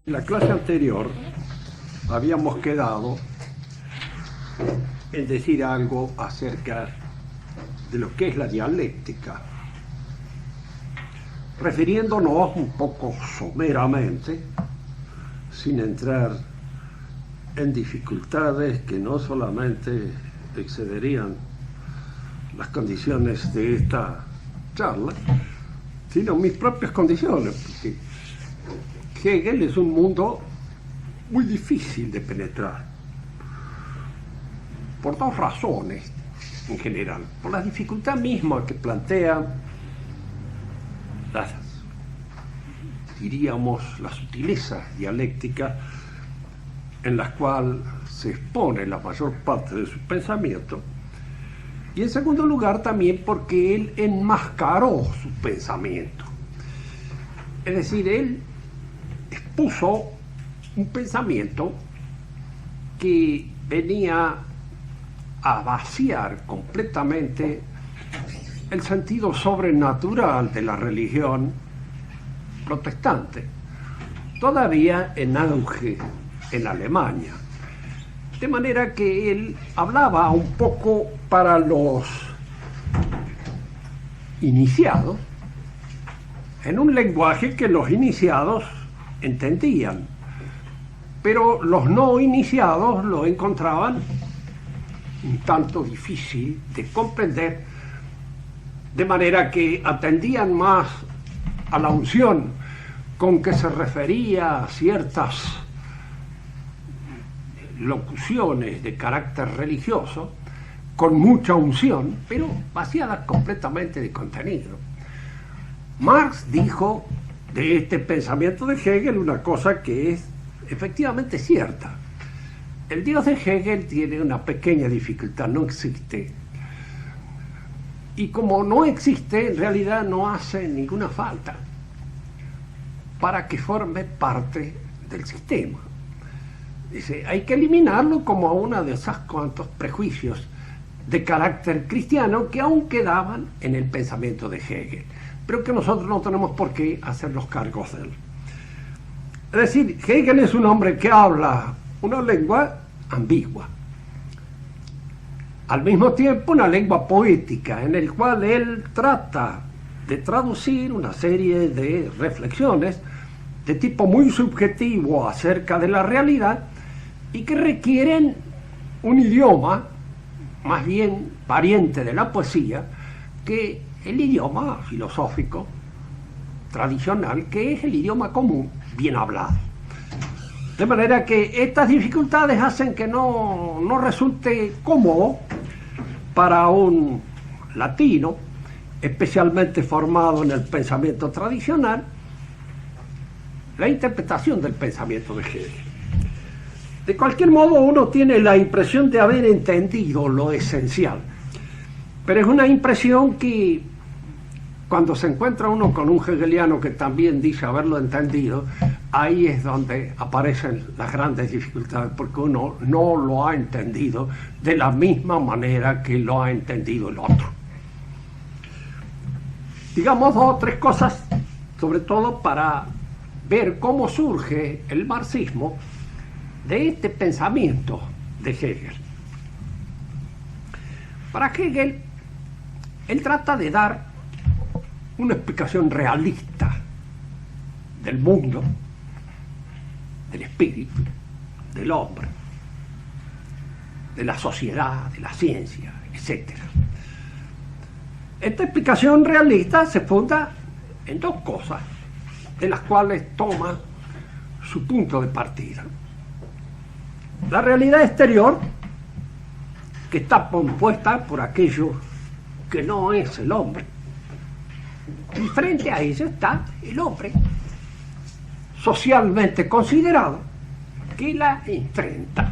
En la clase anterior habíamos quedado en decir algo acerca de lo que es la dialéctica, refiriéndonos un poco someramente, sin entrar en dificultades que no solamente excederían las condiciones de esta charla, sino mis propias condiciones, porque Hegel es un mundo muy difícil de penetrar, por dos razones en general. Por la dificultad misma que plantea las sutilezas dialécticas en las cuales se expone la mayor parte de su pensamiento, y en segundo lugar también porque él enmascaró su pensamiento. Es decir, él expuso un pensamiento que venía a vaciar completamente el sentido sobrenatural de la religión protestante, todavía en auge en Alemania. De manera que él hablaba un poco para los iniciados, en un lenguaje que los iniciados entendían, pero los no iniciados lo encontraban un tanto difícil de comprender, de manera que atendían más a la unción con que se refería a ciertas locuciones de carácter religioso, con mucha unción, pero vaciadas completamente de contenido. Marx dijo de este pensamiento de Hegel una cosa que es efectivamente cierta. El Dios de Hegel tiene una pequeña dificultad, no existe. Y como no existe, en realidad no hace ninguna falta para que forme parte del sistema. Dice, hay que eliminarlo como una de esas cuantos prejuicios de carácter cristiano que aún quedaban en el pensamiento de Hegel, pero que nosotros no tenemos por qué hacernos cargos de él. Es decir, Hegel es un hombre que habla una lengua ambigua, al mismo tiempo una lengua poética, en el cual él trata de traducir una serie de reflexiones de tipo muy subjetivo acerca de la realidad y que requieren un idioma más bien pariente de la poesía que el idioma filosófico tradicional, que es el idioma común bien hablado. De manera que estas dificultades hacen que no resulte cómodo para un latino, especialmente formado en el pensamiento tradicional, la interpretación del pensamiento de Hegel. De cualquier modo, uno tiene la impresión de haber entendido lo esencial, pero es una impresión que, cuando se encuentra uno con un hegeliano que también dice haberlo entendido, ahí es donde aparecen las grandes dificultades, porque uno no lo ha entendido de la misma manera que lo ha entendido el otro. Digamos dos o tres cosas, sobre todo para ver cómo surge el marxismo de este pensamiento de Hegel. Para Hegel, él trata de dar una explicación realista del mundo, del espíritu, del hombre, de la sociedad, de la ciencia, etc. Esta explicación realista se funda en dos cosas, de las cuales toma su punto de partida. La realidad exterior, que está compuesta por aquello que no es el hombre, y frente a ello está el hombre socialmente considerado que la enfrenta,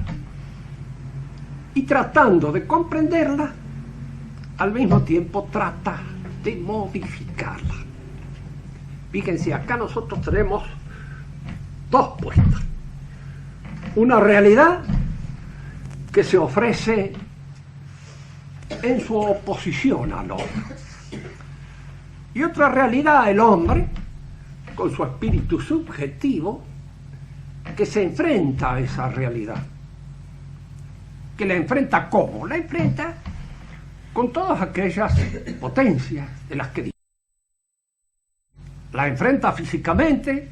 y tratando de comprenderla, al mismo tiempo trata de modificarla. Fíjense, acá nosotros tenemos dos puestas. Una realidad que se ofrece en su oposición al hombre, y otra realidad, el hombre, con su espíritu subjetivo, que se enfrenta a esa realidad. ¿Que la enfrenta cómo? La enfrenta con todas aquellas potencias de las que digo. La enfrenta físicamente,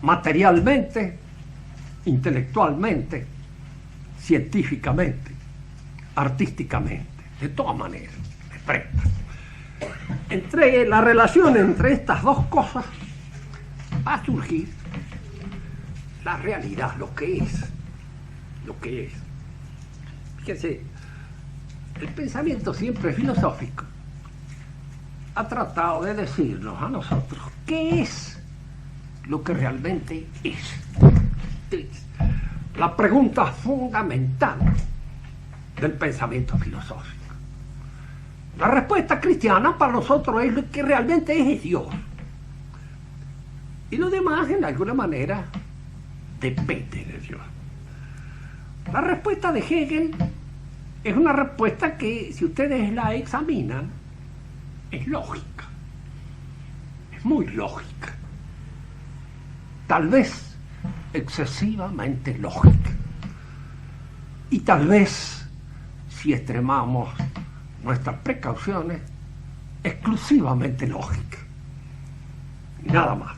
materialmente, intelectualmente, científicamente, artísticamente, de todas maneras, la enfrenta. Entre la relación entre estas dos cosas va a surgir la realidad, lo que es. Fíjense, el pensamiento siempre filosófico ha tratado de decirnos a nosotros qué es lo que realmente es. La pregunta fundamental del pensamiento filosófico. La respuesta cristiana para nosotros es lo que realmente es Dios. Y lo demás, en alguna manera, depende de Dios. La respuesta de Hegel es una respuesta que, si ustedes la examinan, es lógica. Es muy lógica. Tal vez excesivamente lógica. Y tal vez, si extremamos nuestras precauciones, exclusivamente lógica. Nada más.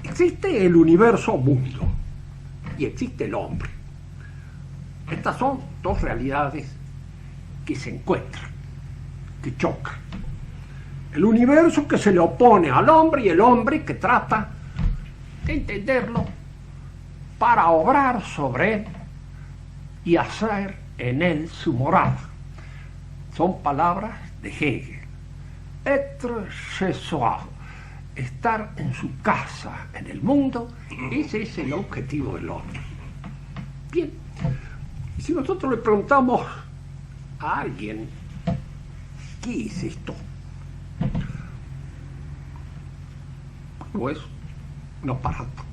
Existe el universo mundo y existe el hombre. Estas son dos realidades que se encuentran, que chocan. El universo que se le opone al hombre y el hombre que trata de entenderlo para obrar sobre él y hacer en él su morada. Son palabras de Hegel. Être chez soi, estar en su casa, en el mundo, ese es el objetivo del hombre. Bien, y si nosotros le preguntamos a alguien, ¿qué es esto? Pues un aparato.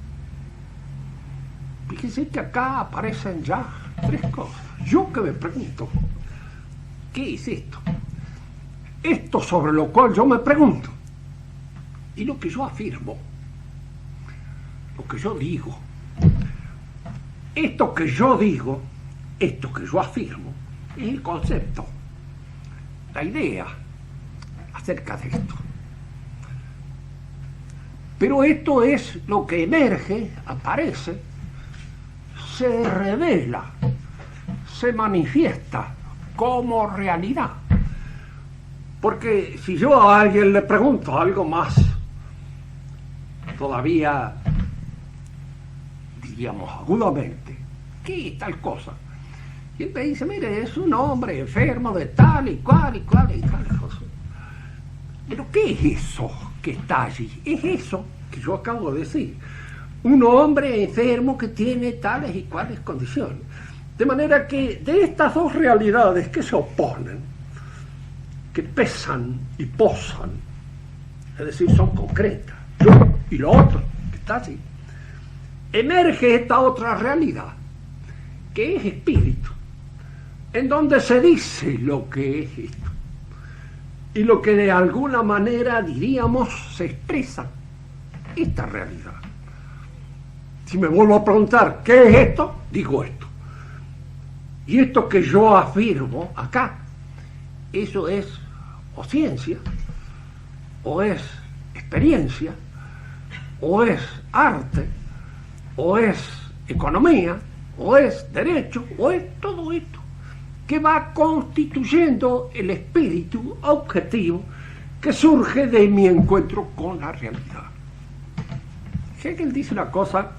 Fíjense que acá aparecen ya tres cosas. Yo que me pregunto, ¿qué es esto? Esto sobre lo cual yo me pregunto. Y lo que yo afirmo, lo que yo digo, esto que yo digo, esto que yo afirmo, es el concepto, la idea acerca de esto. Pero esto es lo que emerge, aparece, se revela, se manifiesta como realidad. Porque si yo a alguien le pregunto algo más, todavía, diríamos agudamente, ¿qué es tal cosa? Y él me dice, mire, es un hombre enfermo de tal y cual y cual y tal cosa. Pero ¿qué es eso que está allí? Es eso que yo acabo de decir. Un hombre enfermo que tiene tales y cuales condiciones. De manera que de estas dos realidades que se oponen, que pesan y posan, es decir, son concretas, yo y lo otro, que está allí, emerge esta otra realidad, que es espíritu, en donde se dice lo que es esto, y lo que de alguna manera, diríamos, se expresa esta realidad. Si me vuelvo a preguntar, ¿qué es esto? Digo esto. Y esto que yo afirmo acá, eso es o ciencia, o es experiencia, o es arte, o es economía, o es derecho, o es todo esto que va constituyendo el espíritu objetivo que surge de mi encuentro con la realidad. Hegel dice una cosa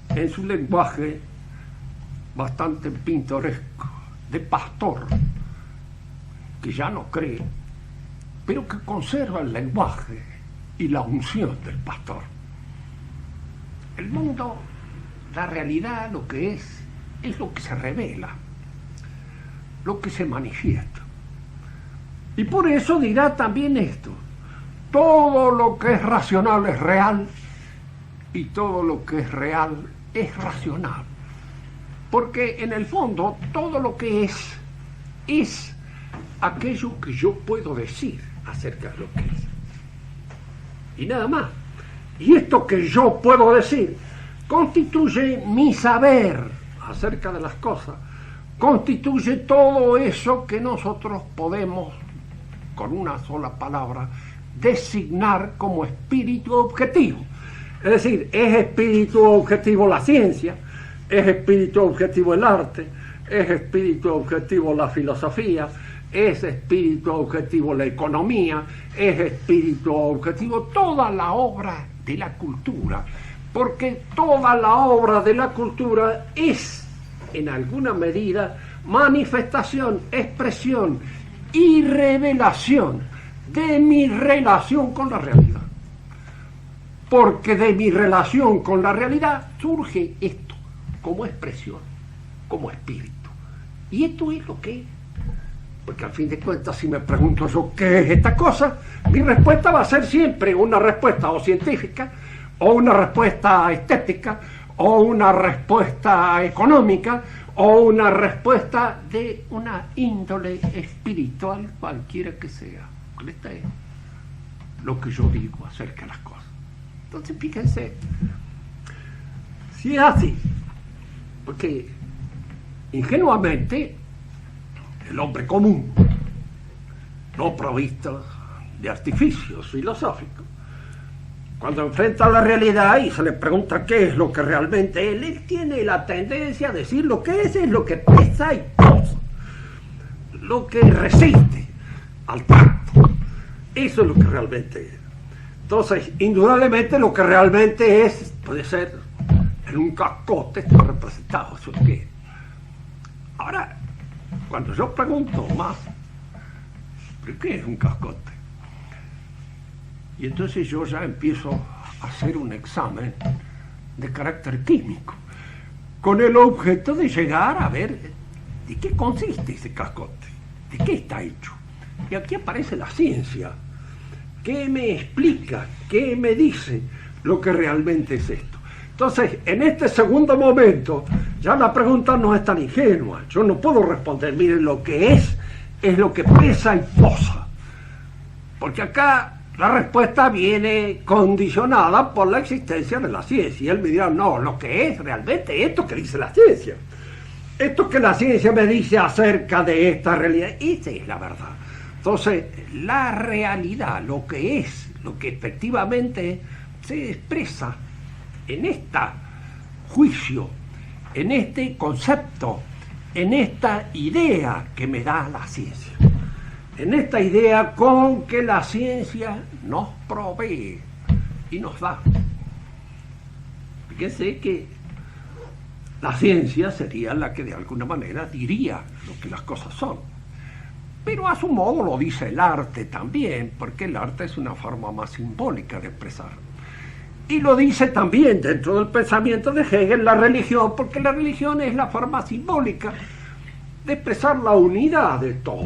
en su lenguaje bastante pintoresco, de pastor, que ya no cree, pero que conserva el lenguaje y la unción del pastor. El mundo, la realidad, lo que es lo que se revela, lo que se manifiesta. Y por eso dirá también esto: todo lo que es racional es real y todo lo que es real es racional. Porque en el fondo todo lo que es aquello que yo puedo decir acerca de lo que es. Y nada más. Y esto que yo puedo decir constituye mi saber acerca de las cosas, constituye todo eso que nosotros podemos, con una sola palabra, designar como espíritu objetivo. Es decir, es espíritu objetivo la ciencia, es espíritu objetivo el arte, es espíritu objetivo la filosofía, es espíritu objetivo la economía, es espíritu objetivo toda la obra de la cultura, porque toda la obra de la cultura es, en alguna medida, manifestación, expresión y revelación de mi relación con la realidad. Porque de mi relación con la realidad surge esto, como expresión, como espíritu. Y esto es lo que es. Porque al fin de cuentas, si me pregunto yo qué es esta cosa, mi respuesta va a ser siempre una respuesta o científica, o una respuesta estética, o una respuesta económica, o una respuesta de una índole espiritual, cualquiera que sea. Esta es lo que yo digo acerca de las cosas. Entonces, fíjense, si es así, porque ingenuamente el hombre común, no provisto de artificios filosóficos, cuando enfrenta la realidad y se le pregunta qué es lo que realmente es, él tiene la tendencia a decir lo que es lo que pesa y posa, lo que resiste al tacto. Eso es lo que realmente es. Entonces, indudablemente lo que realmente es puede ser en un cascote, está representado, eso es que. Ahora, cuando yo pregunto más, ¿pero qué es un cascote? Y entonces yo ya empiezo a hacer un examen de carácter químico, con el objeto de llegar a ver de qué consiste ese cascote, de qué está hecho. Y aquí aparece la ciencia, que me explica, que me dice lo que realmente es esto. Entonces, en este segundo momento, ya la pregunta no es tan ingenua. Yo no puedo responder, miren, lo que es lo que pesa y posa. Porque acá la respuesta viene condicionada por la existencia de la ciencia. Y él me dirá, no, lo que es realmente esto que dice la ciencia. Esto que la ciencia me dice acerca de esta realidad, esa es la verdad. Entonces, la realidad, lo que es, lo que efectivamente se expresa en este juicio, en este concepto, en esta idea que me da la ciencia, en esta idea con que la ciencia nos provee y nos da. Fíjense que la ciencia sería la que de alguna manera diría lo que las cosas son. Pero a su modo lo dice el arte también, porque el arte es una forma más simbólica de expresar. Y lo dice también dentro del pensamiento de Hegel la religión, porque la religión es la forma simbólica de expresar la unidad de todo.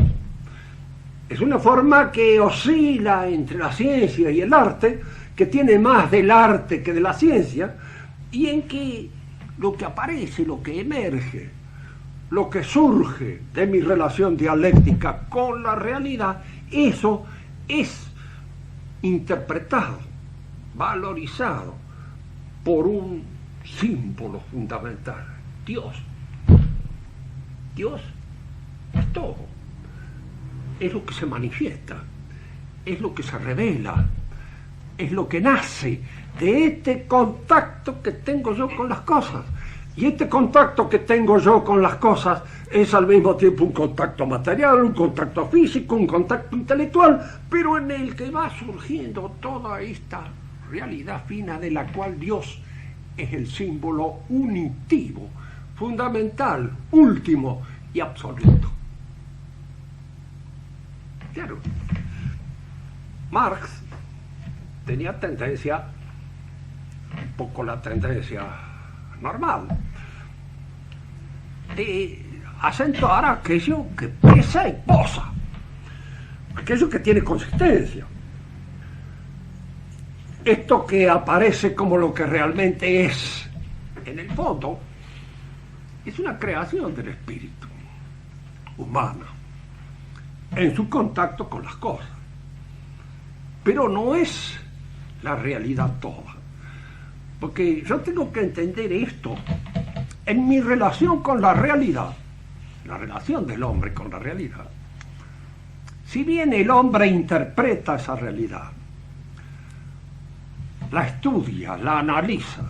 Es una forma que oscila entre la ciencia y el arte, que tiene más del arte que de la ciencia, y en que lo que aparece, lo que emerge, lo que surge de mi relación dialéctica con la realidad, eso es interpretado, valorizado por un símbolo fundamental, Dios. Dios es todo, es lo que se manifiesta, es lo que se revela, es lo que nace de este contacto que tengo yo con las cosas. Y este contacto que tengo yo con las cosas es al mismo tiempo un contacto material, un contacto físico, un contacto intelectual, pero en el que va surgiendo toda esta realidad fina de la cual Dios es el símbolo unitivo, fundamental, último y absoluto. Claro, Marx tenía tendencia, un poco la tendencia normal, de acentuar aquello que pesa y posa, aquello que tiene consistencia. Esto que aparece como lo que realmente es, en el fondo, es una creación del espíritu humano en su contacto con las cosas, pero no es la realidad toda. Porque yo tengo que entender esto en mi relación con la realidad, la relación del hombre con la realidad. Si bien el hombre interpreta esa realidad, la estudia, la analiza,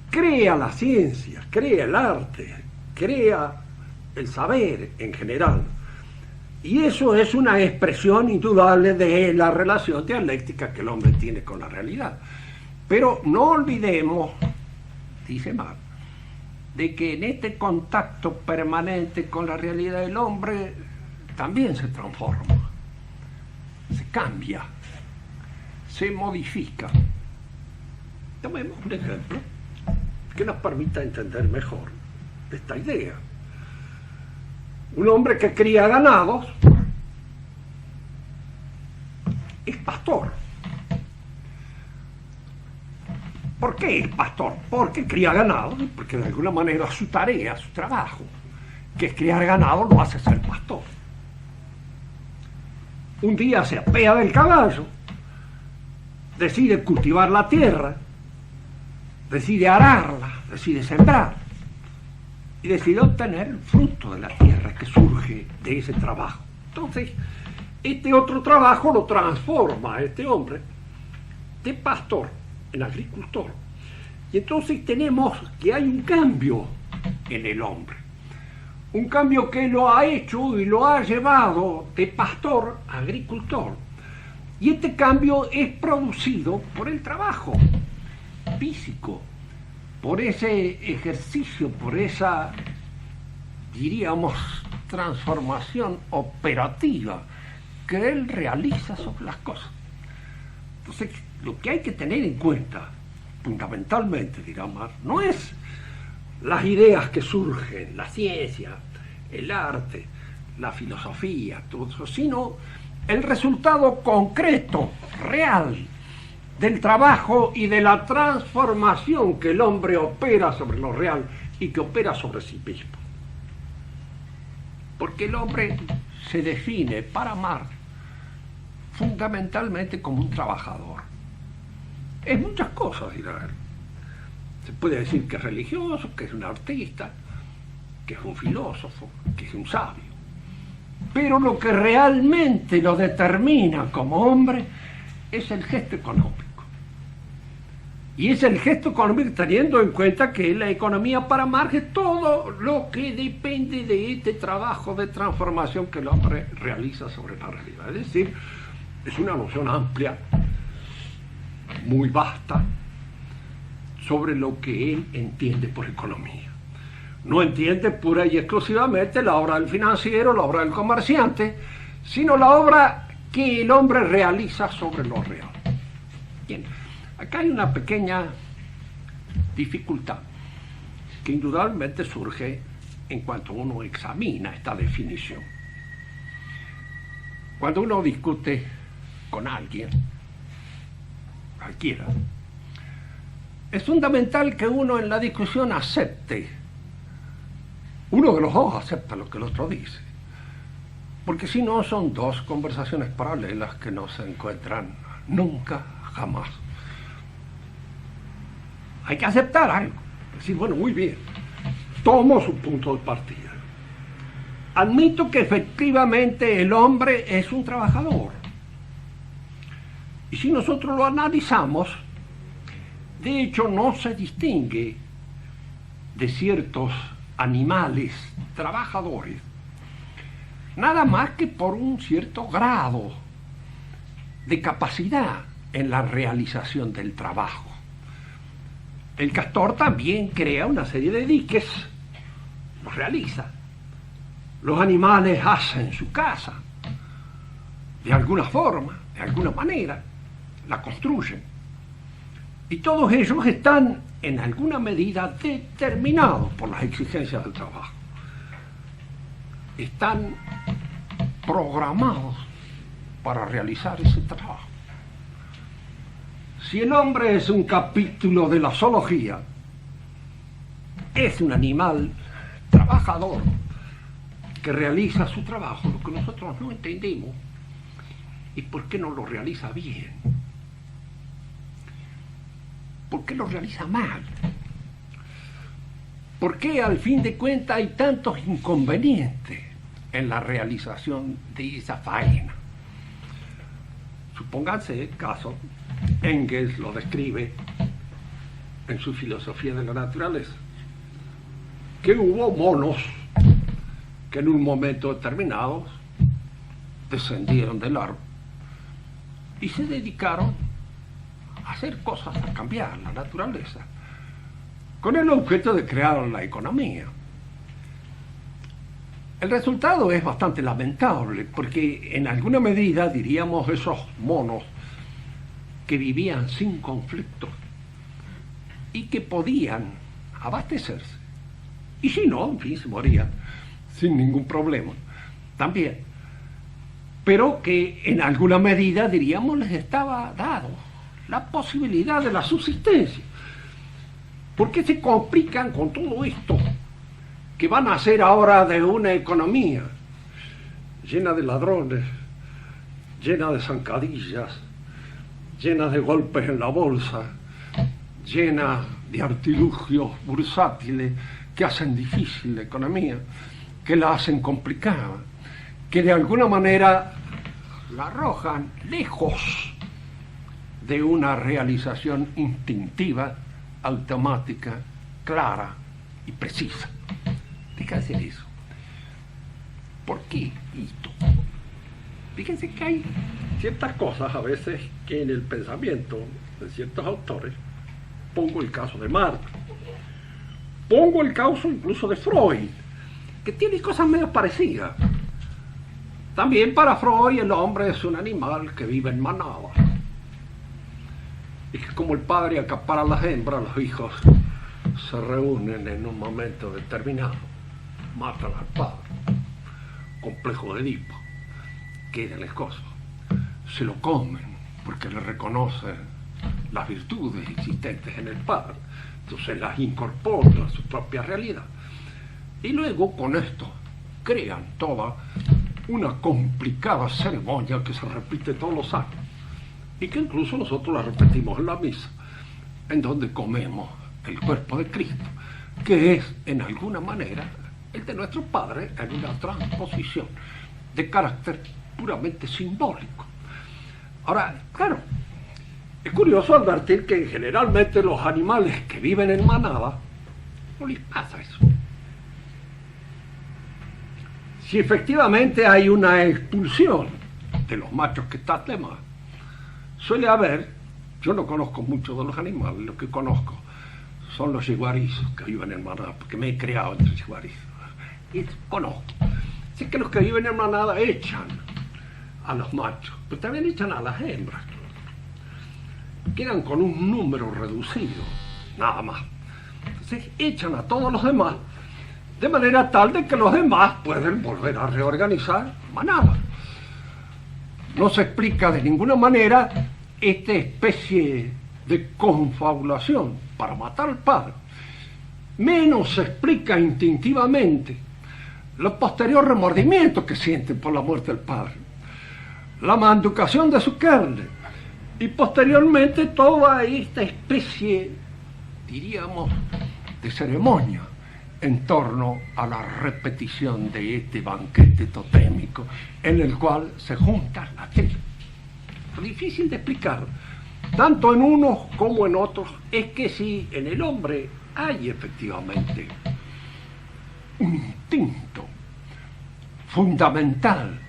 crea la ciencia, crea el arte, crea el saber en general, y eso es una expresión indudable de la relación dialéctica que el hombre tiene con la realidad. Pero no olvidemos, dice Marx, de que en este contacto permanente con la realidad el hombre también se transforma, se cambia, se modifica. Tomemos un ejemplo que nos permita entender mejor esta idea. Un hombre que cría ganados es pastor. ¿Por qué es pastor? Porque cría ganado, porque de alguna manera su tarea, su trabajo, que es criar ganado, lo hace ser pastor. Un día se apea del caballo, decide cultivar la tierra, decide ararla, decide sembrar y decide obtener el fruto de la tierra que surge de ese trabajo. Entonces, este otro trabajo lo transforma a este hombre de pastor en agricultor. Y entonces tenemos que hay un cambio en el hombre. Un cambio que lo ha hecho y lo ha llevado de pastor a agricultor. Y este cambio es producido por el trabajo físico, por ese ejercicio, por esa, diríamos, transformación operativa que él realiza sobre las cosas. Entonces, lo que hay que tener en cuenta, fundamentalmente, dirá Marx, no es las ideas que surgen, la ciencia, el arte, la filosofía, todo eso, sino el resultado concreto, real, del trabajo y de la transformación que el hombre opera sobre lo real y que opera sobre sí mismo. Porque el hombre se define para Marx fundamentalmente como un trabajador. Es muchas cosas, dirá él. Se puede decir que es religioso, que es un artista, que es un filósofo, que es un sabio. Pero lo que realmente lo determina como hombre es el gesto económico. Y es el gesto económico teniendo en cuenta que la economía para Marx es todo lo que depende de este trabajo de transformación que el hombre realiza sobre la realidad. Es decir, es una noción amplia, muy vasta, sobre lo que él entiende por economía. No entiende pura y exclusivamente la obra del financiero, la obra del comerciante, sino la obra que el hombre realiza sobre lo real. Bien, acá hay una pequeña dificultad que indudablemente surge en cuanto uno examina esta definición. Cuando uno discute con alguien, cualquiera, es fundamental que uno en la discusión acepte, uno de los dos acepta lo que el otro dice, porque si no son dos conversaciones paralelas que no se encuentran nunca, jamás. Hay que aceptar algo, decir, bueno, muy bien, tomo su punto de partida. Admito que efectivamente el hombre es un trabajador. Y si nosotros lo analizamos, de hecho no se distingue de ciertos animales trabajadores, nada más que por un cierto grado de capacidad en la realización del trabajo. El castor también crea una serie de diques, los realiza. Los animales hacen su casa, de alguna forma, de alguna manera, la construyen. Y todos ellos están en alguna medida determinados por las exigencias del trabajo. Están programados para realizar ese trabajo. Si el hombre es un capítulo de la zoología, es un animal trabajador que realiza su trabajo. Lo que nosotros no entendemos es por qué no lo realiza bien. ¿Por qué lo realiza mal? ¿Por qué al fin de cuentas hay tantos inconvenientes en la realización de esa faena? Supónganse el caso, Engels lo describe en su filosofía de la naturaleza, que hubo monos que en un momento determinado descendieron del árbol y se dedicaron a hacer cosas, a cambiar la naturaleza, con el objeto de crear la economía. El resultado es bastante lamentable, porque en alguna medida, diríamos, esos monos que vivían sin conflicto y que podían abastecerse, y si no, en fin, se morían sin ningún problema, también, pero que en alguna medida, diríamos, les estaba dado la posibilidad de la subsistencia. ¿Por qué se complican con todo esto que van a hacer ahora de una economía llena de ladrones, llena de zancadillas, llena de golpes en la bolsa, llena de artilugios bursátiles que hacen difícil la economía, que la hacen complicada, que de alguna manera la arrojan lejos de una realización instintiva, automática, clara y precisa? Deja de hacer eso. ¿Por qué esto? Fíjense que hay ciertas cosas a veces que en el pensamiento de ciertos autores, pongo el caso de Marx, pongo el caso incluso de Freud, que tiene cosas medio parecidas. También para Freud el hombre es un animal que vive en manada. Y que como el padre acapara a las hembras, los hijos se reúnen en un momento determinado, matan al padre, complejo de Edipo, quedan las cosas, se lo comen porque le reconocen las virtudes existentes en el padre, entonces las incorporan a su propia realidad. Y luego con esto crean toda una complicada ceremonia que se repite todos los años y que incluso nosotros la repetimos en la misa, en donde comemos el cuerpo de Cristo, que es en alguna manera el de nuestro Padre en una transposición de carácter puramente simbólico. Ahora, claro, es curioso advertir que generalmente los animales que viven en manada no les pasa eso. Si efectivamente hay una expulsión de los machos que están de más, suele haber, yo no conozco mucho de los animales, lo que conozco son los yeguarizos que viven en manada, porque me he criado entre yeguarizos, y conozco. Sé que los que viven en manada echan a los machos, pero también echan a las hembras. Quedan con un número reducido, nada más. Entonces echan a todos los demás, de manera tal de que los demás pueden volver a reorganizar manada. No se explica de ninguna manera esta especie de confabulación para matar al padre. Menos se explica instintivamente los posteriores remordimientos que sienten por la muerte del padre, la manducación de su carne y posteriormente toda esta especie, diríamos, de ceremonia en torno a la repetición de este banquete totémico en el cual se juntan las tres. Lo difícil de explicar, tanto en unos como en otros, es que si en el hombre hay efectivamente un instinto fundamental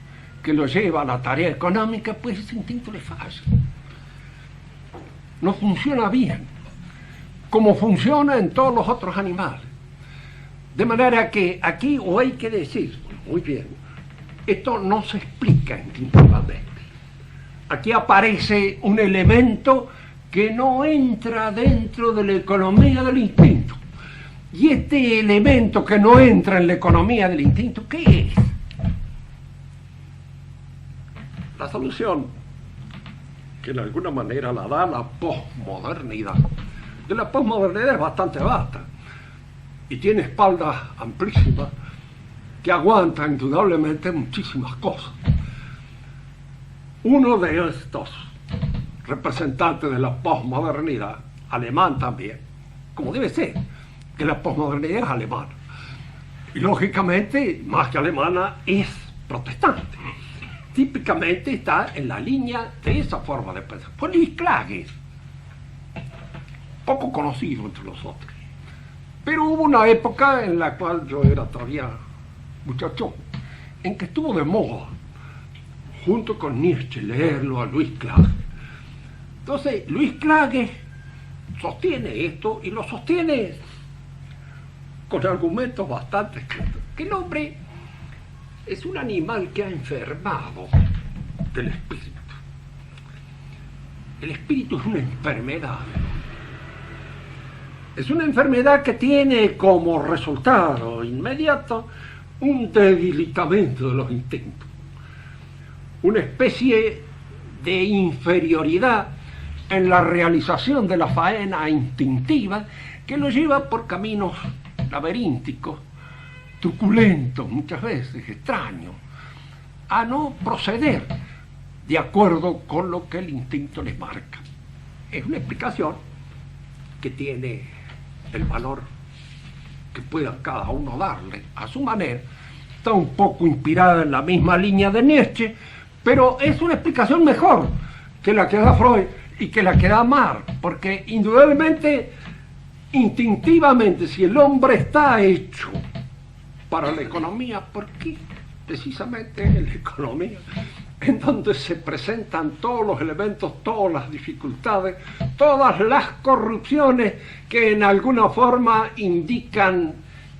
que lo lleva a la tarea económica, pues ese instinto le falla. No funciona bien, como funciona en todos los otros animales. De manera que aquí, o hay que decir, muy bien, esto no se explica instintivamente. Aquí aparece un elemento que no entra dentro de la economía del instinto. Y este elemento que no entra en la economía del instinto, ¿qué es? La solución, que de alguna manera la da la posmodernidad. De la posmodernidad es bastante vasta y tiene espaldas amplísimas que aguantan indudablemente muchísimas cosas. Uno de estos representantes de la posmodernidad alemán también, como debe ser, que la posmodernidad es alemana. Y lógicamente, más que alemana, es protestante. Típicamente está en la línea de esa forma de pensar. Fue Luis Clages, poco conocido entre nosotros. Pero hubo una época en la cual yo era todavía muchacho, en que estuvo de moda, junto con Nietzsche, leerlo a Luis Clages. Entonces, Luis Clages sostiene esto y lo sostiene con argumentos bastante claros. Que el hombre es un animal que ha enfermado del espíritu. El espíritu es una enfermedad. Es una enfermedad que tiene como resultado inmediato un debilitamiento de los instintos, una especie de inferioridad en la realización de la faena instintiva que lo lleva por caminos laberínticos, truculentos, muchas veces extraños, a no proceder de acuerdo con lo que el instinto les marca. Es una explicación que tiene el valor que pueda cada uno darle a su manera. Está un poco inspirada en la misma línea de Nietzsche, pero es una explicación mejor que la que da Freud y que la que da Marx, porque indudablemente, instintivamente, si el hombre está hecho para la economía, ¿por qué precisamente en la economía, en donde se presentan todos los elementos, todas las dificultades, todas las corrupciones que en alguna forma indican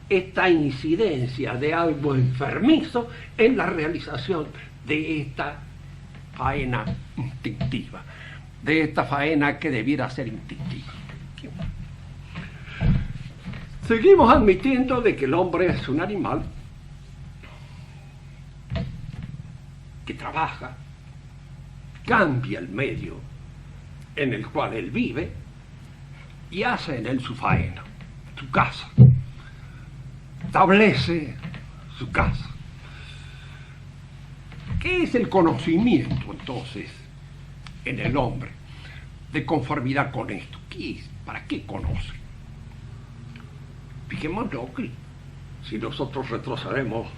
esta incidencia de algo enfermizo en la realización de esta faena instintiva, de esta faena que debiera ser instintiva? Seguimos admitiendo de que el hombre es un animal que trabaja, cambia el medio en el cual él vive y hace en él su faena, su casa, establece su casa. ¿Qué es el conocimiento entonces en el hombre de conformidad con esto? ¿Qué es? ¿Para qué conoce? Fijémonos que si nosotros retrocedemos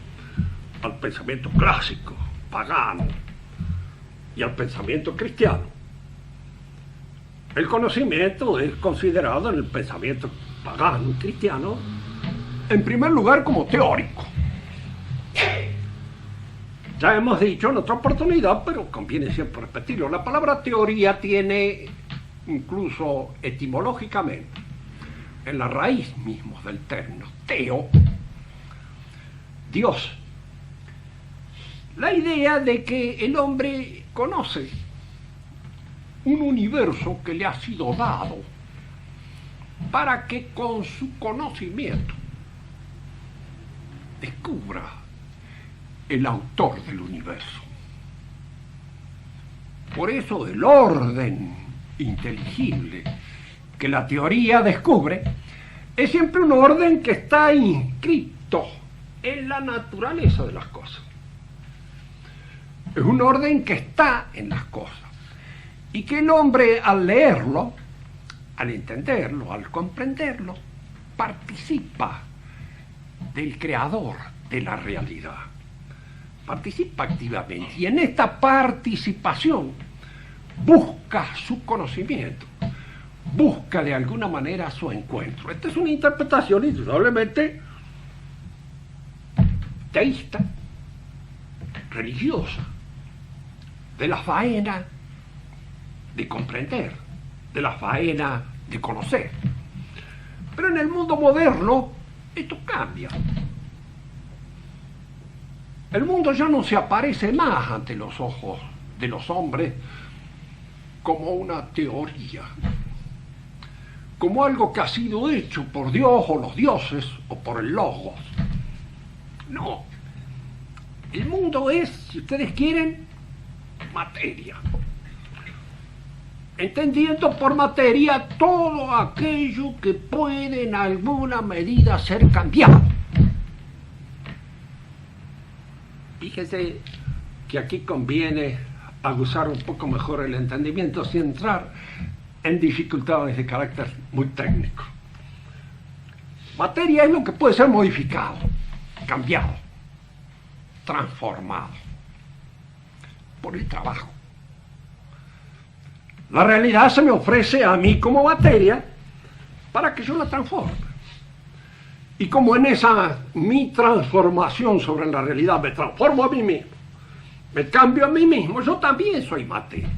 al pensamiento clásico, pagano, y al pensamiento cristiano, el conocimiento es considerado en el pensamiento pagano y cristiano, en primer lugar, como teórico. Ya hemos dicho en otra oportunidad, pero conviene siempre repetirlo, la palabra teoría tiene, incluso etimológicamente, en la raíz mismo del término, teo, Dios, la idea de que el hombre conoce un universo que le ha sido dado para que con su conocimiento descubra el autor del universo. Por eso el orden inteligible que la teoría descubre es siempre un orden que está inscrito en la naturaleza de las cosas. Es un orden que está en las cosas y que el hombre, al leerlo, al entenderlo, al comprenderlo, participa del creador de la realidad, participa activamente y en esta participación busca su conocimiento, busca de alguna manera su encuentro. Esta es una interpretación indudablemente teísta, religiosa, de la faena de comprender, de la faena de conocer. Pero en el mundo moderno esto cambia. El mundo ya no se aparece más ante los ojos de los hombres como una teoría, como algo que ha sido hecho por Dios o los dioses o por el logos. No. El mundo es, si ustedes quieren, materia. Entendiendo por materia todo aquello que puede en alguna medida ser cambiado. Fíjese que aquí conviene aguzar un poco mejor el entendimiento sin entrar en dificultades de carácter muy técnico. Materia es lo que puede ser modificado, cambiado, transformado por el trabajo. La realidad se me ofrece a mí como materia para que yo la transforme. Y como en esa mi transformación sobre la realidad me transformo a mí mismo, me cambio a mí mismo, yo también soy materia.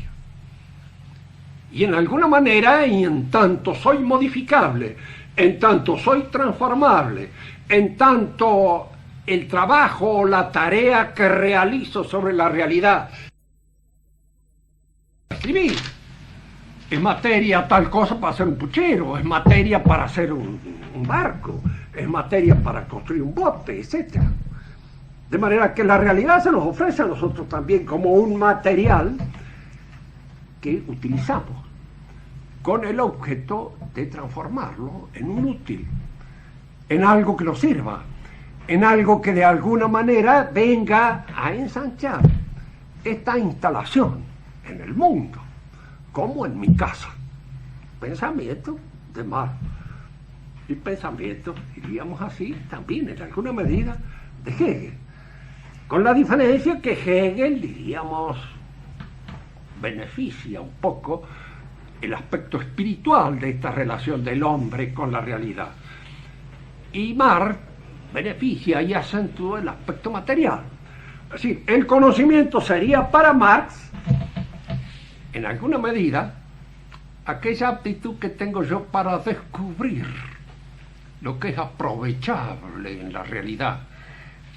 Y en alguna manera, y en tanto soy modificable, en tanto soy transformable, en tanto el trabajo o la tarea que realizo sobre la realidad, escribir, es materia tal cosa para hacer un puchero, es materia para hacer un barco, es materia para construir un bote, etc. De manera que la realidad se nos ofrece a nosotros también como un material que utilizamos con el objeto de transformarlo en un útil, en algo que nos sirva, en algo que de alguna manera venga a ensanchar esta instalación en el mundo, como en mi casa. Pensamiento de mar y pensamiento, diríamos así, también en alguna medida de Hegel, con la diferencia que Hegel, diríamos, beneficia un poco el aspecto espiritual de esta relación del hombre con la realidad, y Marx beneficia y acentúa el aspecto material. Es decir, el conocimiento sería para Marx, en alguna medida, aquella aptitud que tengo yo para descubrir lo que es aprovechable en la realidad,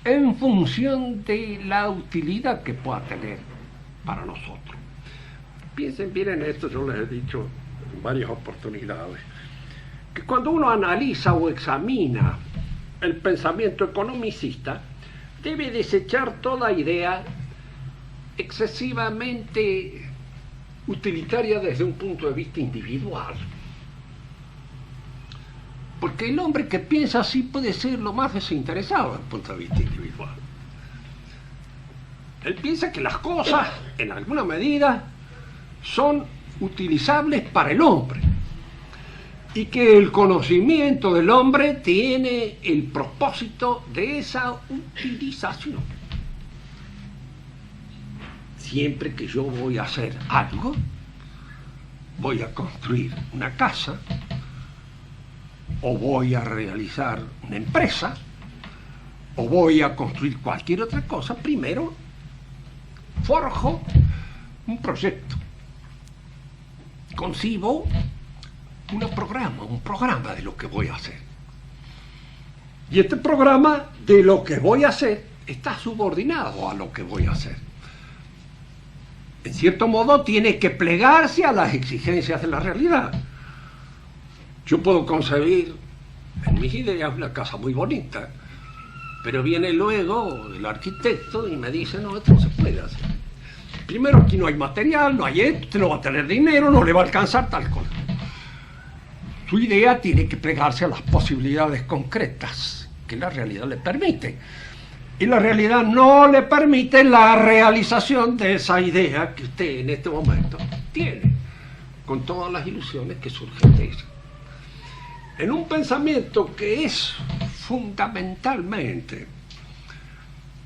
en función de la utilidad que pueda tener para nosotros. Piensen bien en esto, yo les he dicho en varias oportunidades, que cuando uno analiza o examina el pensamiento economicista, debe desechar toda idea excesivamente utilitaria desde un punto de vista individual. Porque el hombre que piensa así puede ser lo más desinteresado desde el punto de vista individual. Él piensa que las cosas, en alguna medida, son utilizables para el hombre y que el conocimiento del hombre tiene el propósito de esa utilización. Siempre que yo voy a hacer algo, voy a construir una casa o voy a realizar una empresa o voy a construir cualquier otra cosa, primero forjo un proyecto, concibo un programa de lo que voy a hacer. Y este programa de lo que voy a hacer está subordinado a lo que voy a hacer. En cierto modo tiene que plegarse a las exigencias de la realidad. Yo puedo concebir en mis ideas una casa muy bonita, pero viene luego el arquitecto y me dice, no, esto no se puede hacer. Primero, aquí no hay material, no hay esto, usted no va a tener dinero, no le va a alcanzar tal cosa. Su idea tiene que plegarse a las posibilidades concretas que la realidad le permite. Y la realidad no le permite la realización de esa idea que usted en este momento tiene, con todas las ilusiones que surgen de eso. En un pensamiento que es fundamentalmente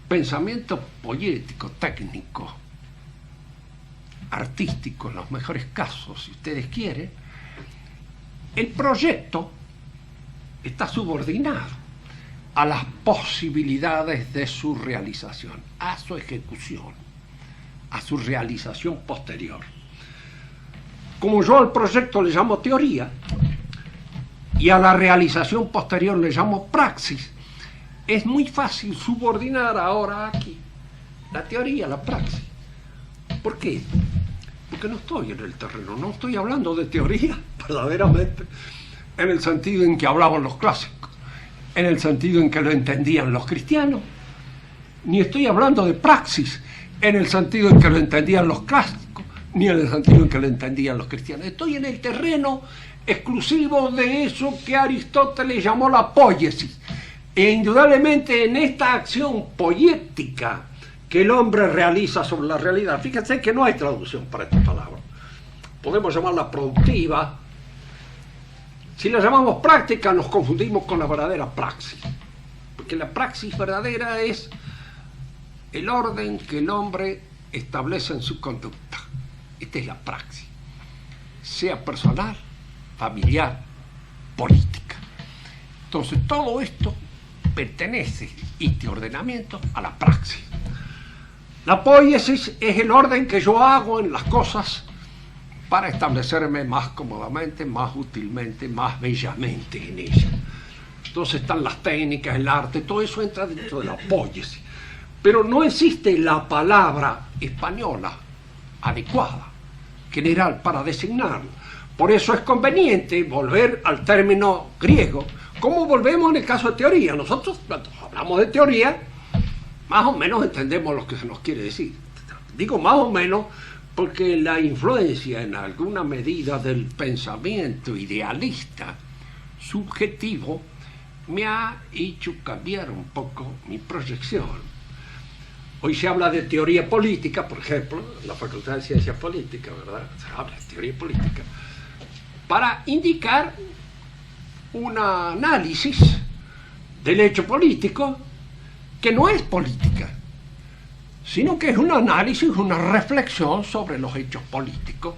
pensamiento poético, técnico, artístico en los mejores casos, si ustedes quieren, el proyecto está subordinado a las posibilidades de su realización, a su ejecución, a su realización posterior. Como yo al proyecto le llamo teoría y a la realización posterior le llamo praxis, es muy fácil subordinar ahora aquí la teoría a la praxis. ¿Por qué? Porque no estoy en el terreno, no estoy hablando de teoría verdaderamente en el sentido en que hablaban los clásicos, en el sentido en que lo entendían los cristianos, ni estoy hablando de praxis en el sentido en que lo entendían los clásicos, ni en el sentido en que lo entendían los cristianos. Estoy en el terreno exclusivo de eso que Aristóteles llamó la poiesis. E indudablemente en esta acción poética que el hombre realiza sobre la realidad, fíjense que no hay traducción para esta palabra. podemos llamarla productiva. Si la llamamos práctica, nos confundimos con la verdadera praxis. Porque la praxis verdadera es el orden que el hombre establece en su conducta. Esta es la praxis. Sea personal, familiar, política. Entonces, todo esto pertenece, este ordenamiento, a la praxis. La poiesis es el orden que yo hago en las cosas para establecerme más cómodamente, más útilmente, más bellamente en ella. Entonces están las técnicas, el arte, todo eso entra dentro de la poiesis. Pero no existe la palabra española adecuada, general, para designarlo. Por eso es conveniente volver al término griego. ¿Cómo volvemos en el caso de teoría? Nosotros, cuando hablamos de teoría, más o menos entendemos lo que se nos quiere decir. Digo más o menos porque la influencia en alguna medida del pensamiento idealista subjetivo me ha hecho cambiar un poco mi proyección. Hoy se habla de teoría política, por ejemplo, en la Facultad de Ciencias Políticas, ¿verdad? Se habla de teoría política, para indicar un análisis del hecho político que no es política, sino que es un análisis, una reflexión sobre los hechos políticos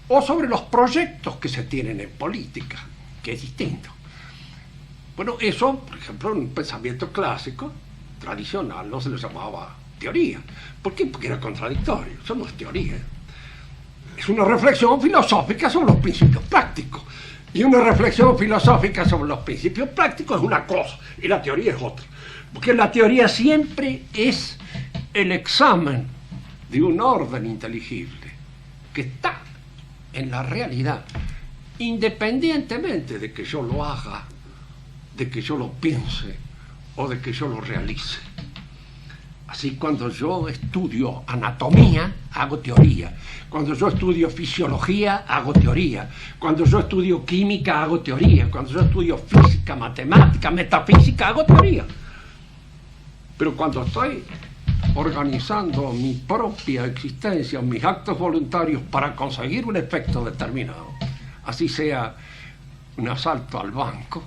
o sobre los proyectos que se tienen en política, que es distinto. Bueno, eso, por ejemplo, en un pensamiento clásico, tradicional, no se lo llamaba teoría. ¿Por qué? Porque era contradictorio. Eso no es teoría. Es una reflexión filosófica sobre los principios prácticos. Y una reflexión filosófica sobre los principios prácticos es una cosa, y la teoría es otra. Porque la teoría siempre es el examen de un orden inteligible que está en la realidad, independientemente de que yo lo haga, de que yo lo piense o de que yo lo realice. Así, cuando yo estudio anatomía, hago teoría. Cuando yo estudio fisiología, hago teoría. Cuando yo estudio química, hago teoría. Cuando yo estudio física, matemática, metafísica, hago teoría. Pero cuando estoy organizando mi propia existencia, mis actos voluntarios para conseguir un efecto determinado, así sea un asalto al banco,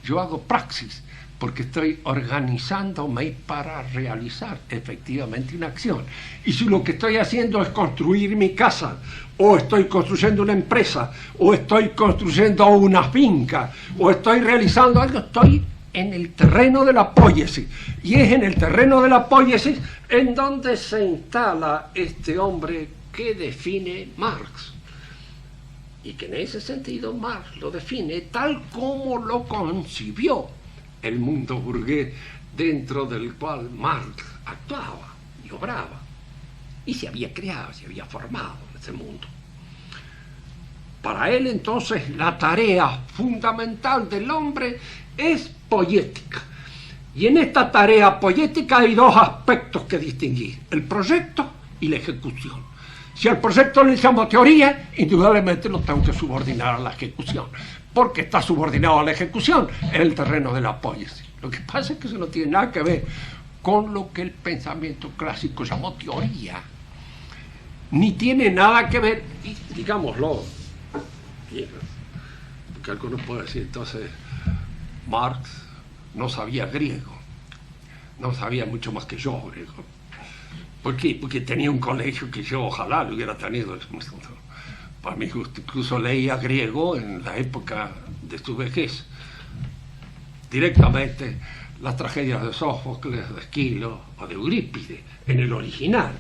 yo hago praxis, porque estoy organizándome para realizar efectivamente una acción. Y si lo que estoy haciendo es construir mi casa, o estoy construyendo una empresa, o estoy construyendo una finca, o estoy realizando algo, estoy en el terreno de la poiesis. Y es en el terreno de la poiesis en donde se instala este hombre que define Marx. Y que en ese sentido Marx lo define tal como lo concibió el mundo burgués dentro del cual Marx actuaba y obraba. Y se había creado, se había formado en ese mundo. Para él, entonces, la tarea fundamental del hombre es poética. Y en esta tarea poética hay dos aspectos que distinguir: el proyecto y la ejecución. Si al proyecto le llamo teoría, indudablemente lo tengo que subordinar a la ejecución, porque está subordinado a la ejecución en el terreno de la poiesis. Lo que pasa es que eso no tiene nada que ver con lo que el pensamiento clásico llamó teoría, ni tiene nada que ver, y digámoslo, porque algunos pueden decir, entonces Marx no sabía griego, no sabía mucho más que yo griego. ¿Por qué? Porque tenía un colegio que yo ojalá lo hubiera tenido. Para mi gusto, incluso leía griego en la época de su vejez. Directamente las tragedias de Sófocles, de Esquilo o de Eurípides, en el original.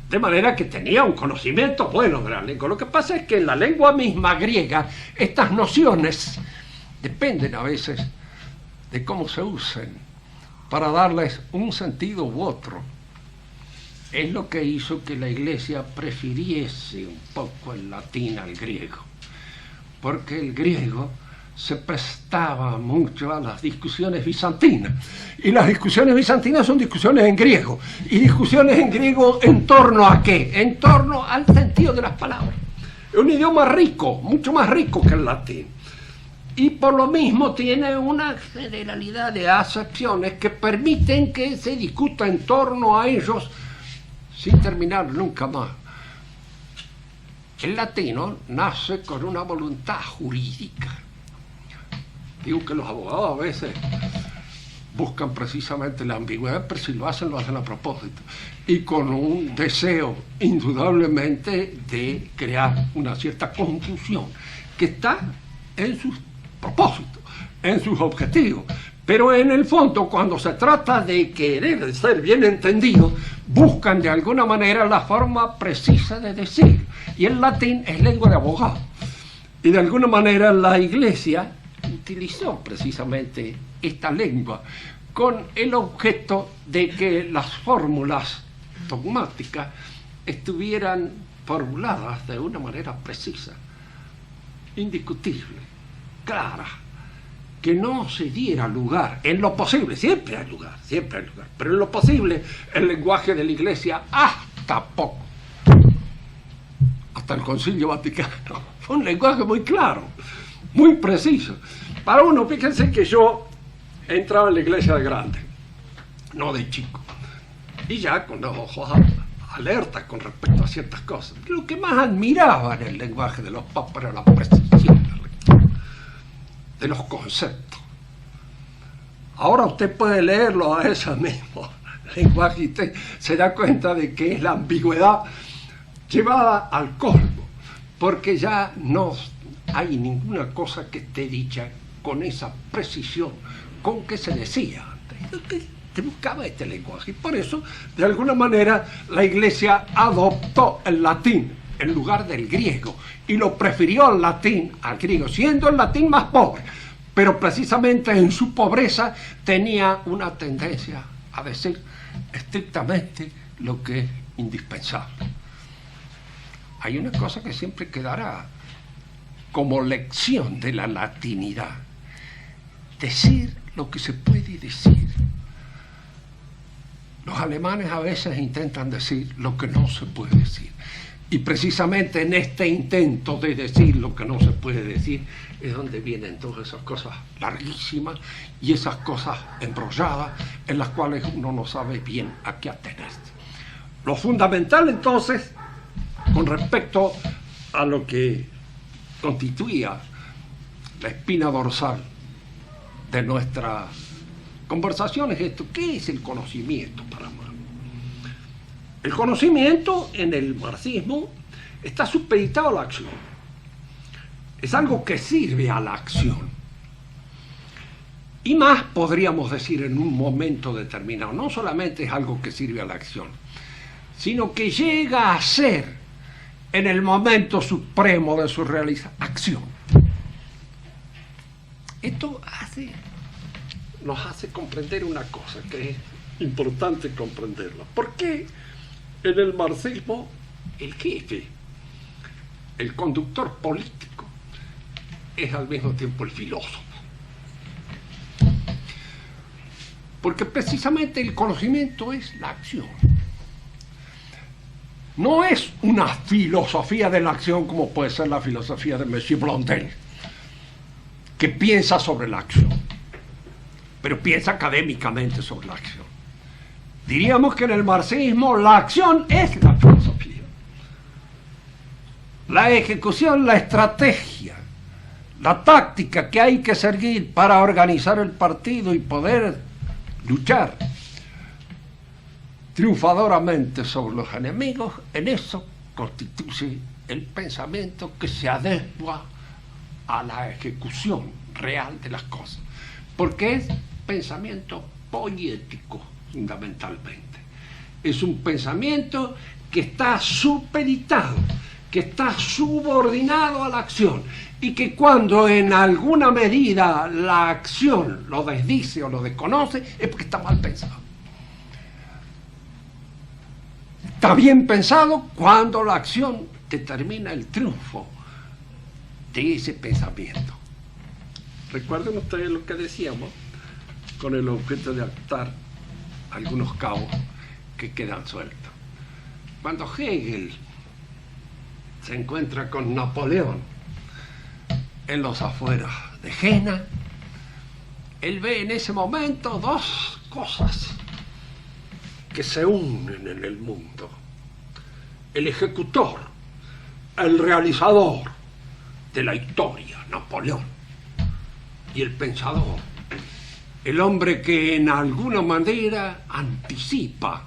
De manera que tenía un conocimiento bueno de la lengua. Lo que pasa es que en la lengua misma griega, estas nociones dependen a veces de cómo se usen para darles un sentido u otro. Es lo que hizo que la Iglesia prefiriese un poco el latín al griego, porque el griego se prestaba mucho a las discusiones bizantinas, y las discusiones bizantinas son discusiones en griego, y discusiones en griego ¿en torno a qué? En torno al sentido de las palabras. Es un idioma rico, mucho más rico que el latín, y por lo mismo tiene una generalidad de acepciones que permiten que se discuta en torno a ellos sin terminar nunca más. El latino nace con una voluntad jurídica. Digo que los abogados a veces buscan precisamente la ambigüedad, pero si lo hacen a propósito. Y con un deseo, indudablemente, de crear una cierta confusión que está en sus propósitos, en sus objetivos. Pero en el fondo, cuando se trata de querer ser bien entendido, buscan de alguna manera la forma precisa de decir. Y el latín es lengua de abogado. Y de alguna manera la Iglesia utilizó precisamente esta lengua con el objeto de que las fórmulas dogmáticas estuvieran formuladas de una manera precisa, indiscutible, clara, que no se diera lugar, en lo posible, siempre hay lugar, pero en lo posible el lenguaje de la Iglesia hasta el Concilio Vaticano, fue un lenguaje muy claro, muy preciso. Para uno, fíjense que yo entraba en la iglesia de grande, no de chico, y ya con los ojos alertas con respecto a ciertas cosas. Lo que más admiraba en el lenguaje de los papas era la precisión de los conceptos. Ahora usted puede leerlo a ese mismo lenguaje y usted se da cuenta de que es la ambigüedad llevada al colmo, porque ya no hay ninguna cosa que esté dicha con esa precisión con que se decía antes. Se buscaba este lenguaje y por eso, de alguna manera, la Iglesia adoptó el latín en lugar del griego y lo prefirió al latín al griego, siendo el latín más pobre, pero precisamente en su pobreza tenía una tendencia a decir estrictamente lo que es indispensable. Hay una cosa que siempre quedará como lección de la latinidad: decir lo que se puede decir. Los alemanes a veces intentan decir lo que no se puede decir. Y precisamente en este intento de decir lo que no se puede decir es donde vienen todas esas cosas larguísimas y esas cosas embrolladas en las cuales uno no sabe bien a qué atenerse. Lo fundamental entonces, con respecto a lo que constituía la espina dorsal de nuestra conversación, es esto: ¿qué es el conocimiento para Marx? El conocimiento en el marxismo está supeditado a la acción. Es algo que sirve a la acción. Y más podríamos decir en un momento determinado. No solamente es algo que sirve a la acción, sino que llega a ser, en el momento supremo de su realización, acción. Esto nos hace comprender una cosa que es importante comprenderla. ¿Por qué en el marxismo el jefe, el conductor político, es al mismo tiempo el filósofo? Porque precisamente el conocimiento es la acción. No es una filosofía de la acción como puede ser la filosofía de Monsieur Blondel, que piensa sobre la acción, pero piensa académicamente sobre la acción. Diríamos que en el marxismo la acción es la filosofía. La ejecución, la estrategia, la táctica que hay que seguir para organizar el partido y poder luchar triunfadoramente sobre los enemigos, en eso constituye el pensamiento que se adecua a la ejecución real de las cosas, porque es pensamiento poético fundamentalmente. Es un pensamiento que está supeditado, que está subordinado a la acción, y que cuando en alguna medida la acción lo desdice o lo desconoce es porque está mal pensado. Está bien pensado cuando la acción determina el triunfo de ese pensamiento. Recuerden ustedes lo que decíamos con el objeto de atar algunos cabos que quedan sueltos. Cuando Hegel se encuentra con Napoleón en los afueras de Jena, él ve en ese momento dos cosas que se unen en el mundo: el ejecutor, el realizador de la historia, Napoleón, y el pensador, el hombre que en alguna manera anticipa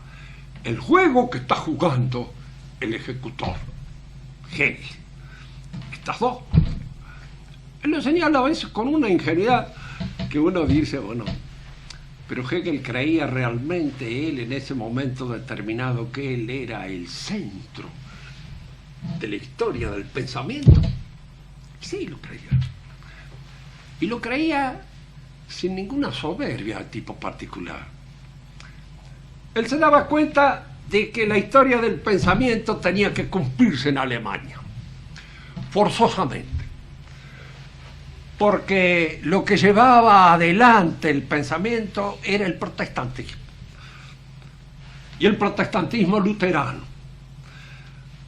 el juego que está jugando el ejecutor, Hegel. Estas dos. Él lo señala a veces con una ingenuidad que uno dice, bueno, pero Hegel creía realmente él en ese momento determinado que él era el centro de la historia del pensamiento. Sí, lo creía. Y lo creía sin ninguna soberbia de tipo particular. Él se daba cuenta de que la historia del pensamiento tenía que cumplirse en Alemania, forzosamente, porque lo que llevaba adelante el pensamiento era el protestantismo, y el protestantismo luterano.